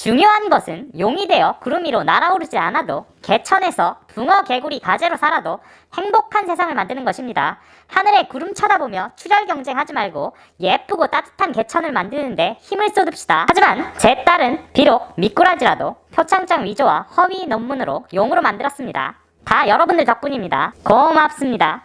중요한 것은 용이 되어 구름 위로 날아오르지 않아도 개천에서 붕어, 개구리, 가재로 살아도 행복한 세상을 만드는 것입니다. 하늘에 구름 쳐다보며 출혈 경쟁하지 말고 예쁘고 따뜻한 개천을 만드는데 힘을 쏟읍시다. 하지만 제 딸은 비록 미꾸라지라도 표창장 위조와 허위 논문으로 용으로 만들었습니다. 다 여러분들 덕분입니다. 고맙습니다.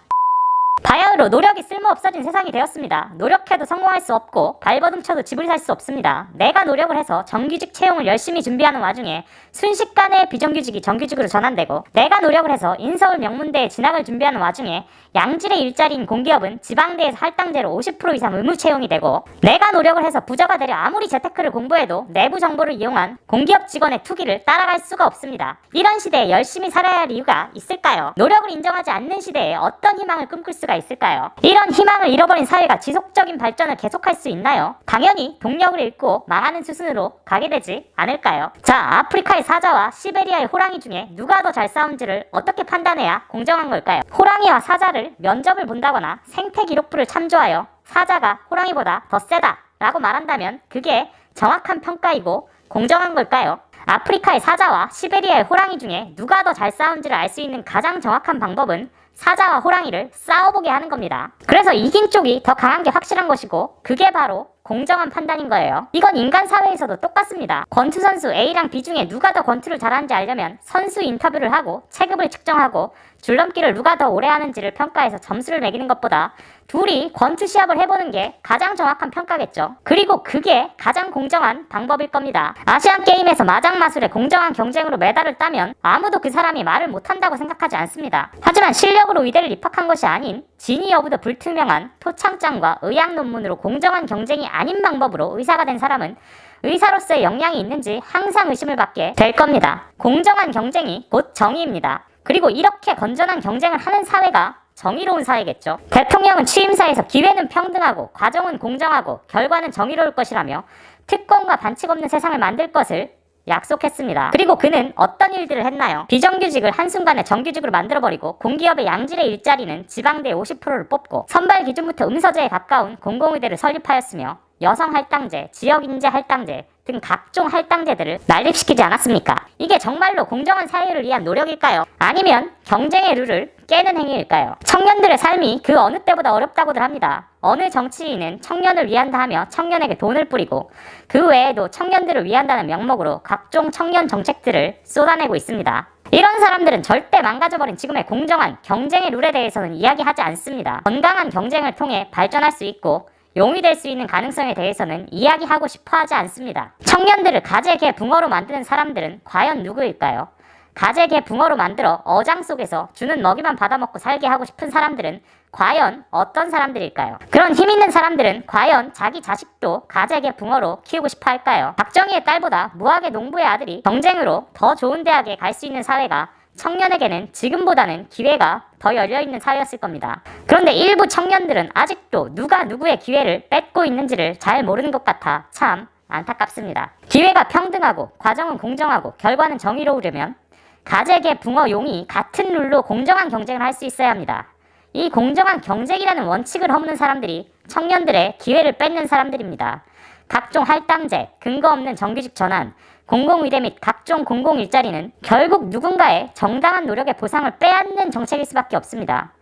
바야흐로 노력이 쓸모없어진 세상이 되었습니다. 노력해도 성공할 수 없고 발버둥 쳐도 집을 살 수 없습니다. 내가 노력을 해서 정규직 채용을 열심히 준비하는 와중에 순식간에 비정규직이 정규직으로 전환되고, 내가 노력을 해서 인서울 명문대에 진학을 준비하는 와중에 양질의 일자리인 공기업은 지방대에서 할당제로 50% 이상 의무 채용이 되고, 내가 노력을 해서 부자가 되려 아무리 재테크를 공부해도 내부 정보를 이용한 공기업 직원의 투기를 따라갈 수가 없습니다. 이런 시대에 열심히 살아야 할 이유가 있을까요? 노력을 인정하지 않는 시대에 어떤 희망을 꿈꿀 수가 있을까요? 이런 희망을 잃어버린 사회가 지속적인 발전을 계속할 수 있나요? 당연히 동력을 잃고 망하는 수순으로 가게 되지 않을까요? 자, 아프리카의 사자와 시베리아의 호랑이 중에 누가 더 잘 싸운지를 어떻게 판단해야 공정한 걸까요? 호랑이와 사자를 면접을 본다거나 생태 기록부를 참조하여 사자가 호랑이보다 더 세다 라고 말한다면 그게 정확한 평가이고 공정한 걸까요? 아프리카의 사자와 시베리아의 호랑이 중에 누가 더 잘 싸운지를 알 수 있는 가장 정확한 방법은 사자와 호랑이를 싸워보게 하는 겁니다. 그래서 이긴 쪽이 더 강한 게 확실한 것이고, 그게 바로 공정한 판단인 거예요. 이건 인간 사회에서도 똑같습니다. 권투 선수 A랑 B 중에 누가 더 권투를 잘하는지 알려면 선수 인터뷰를 하고 체급을 측정하고 줄넘기를 누가 더 오래 하는지를 평가해서 점수를 매기는 것보다 둘이 권투 시합을 해보는 게 가장 정확한 평가겠죠. 그리고 그게 가장 공정한 방법일 겁니다. 아시안게임에서 마장마술의 공정한 경쟁으로 메달을 따면 아무도 그 사람이 말을 못한다고 생각하지 않습니다. 하지만 실력으로 의대를 입학한 것이 아닌 진위 여부도 불투명한 표창장과 의학 논문으로 공정한 경쟁이 아닌 방법으로 의사가 된 사람은 의사로서의 역량이 있는지 항상 의심을 받게 될 겁니다. 공정한 경쟁이 곧 정의입니다. 그리고 이렇게 건전한 경쟁을 하는 사회가 정의로운 사회겠죠. 대통령은 취임사에서 기회는 평등하고 과정은 공정하고 결과는 정의로울 것이라며 특권과 반칙 없는 세상을 만들 것을 약속했습니다. 그리고 그는 어떤 일들을 했나요? 비정규직을 한순간에 정규직으로 만들어버리고 공기업의 양질의 일자리는 지방대의 50%를 뽑고 선발 기준부터 음서제에 가까운 공공의대를 설립하였으며 여성 할당제, 지역인재 할당제 등 각종 할당제들을 난립시키지 않았습니까? 이게 정말로 공정한 사회를 위한 노력일까요? 아니면 경쟁의 룰을 깨는 행위일까요? 청년들의 삶이 그 어느 때보다 어렵다고들 합니다. 어느 정치인은 청년을 위한다 하며 청년에게 돈을 뿌리고 그 외에도 청년들을 위한다는 명목으로 각종 청년 정책들을 쏟아내고 있습니다. 이런 사람들은 절대 망가져버린 지금의 공정한 경쟁의 룰에 대해서는 이야기하지 않습니다. 건강한 경쟁을 통해 발전할 수 있고 용이 될 수 있는 가능성에 대해서는 이야기하고 싶어 하지 않습니다. 청년들을 가재, 개, 붕어로 만드는 사람들은 과연 누구일까요? 가재, 개, 붕어로 만들어 어장 속에서 주는 먹이만 받아먹고 살게 하고 싶은 사람들은 과연 어떤 사람들일까요? 그런 힘 있는 사람들은 과연 자기 자식도 가재, 개, 붕어로 키우고 싶어 할까요? 박정희의 딸보다 무학의 농부의 아들이 경쟁으로 더 좋은 대학에 갈 수 있는 사회가 청년에게는 지금보다는 기회가 더 열려있는 사회였을 겁니다. 그런데 일부 청년들은 아직도 누가 누구의 기회를 뺏고 있는지를 잘 모르는 것 같아 참 안타깝습니다. 기회가 평등하고 과정은 공정하고 결과는 정의로우려면 가재, 개, 붕어, 용이 같은 룰로 공정한 경쟁을 할 수 있어야 합니다. 이 공정한 경쟁이라는 원칙을 허무는 사람들이 청년들의 기회를 뺏는 사람들입니다. 각종 할당제, 근거 없는 정규직 전환, 공공의대 및 각종 공공일자리는 결국 누군가의 정당한 노력의 보상을 빼앗는 정책일 수밖에 없습니다.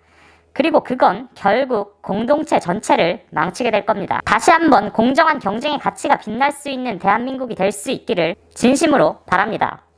그리고 그건 결국 공동체 전체를 망치게 될 겁니다. 다시 한번 공정한 경쟁의 가치가 빛날 수 있는 대한민국이 될 수 있기를 진심으로 바랍니다.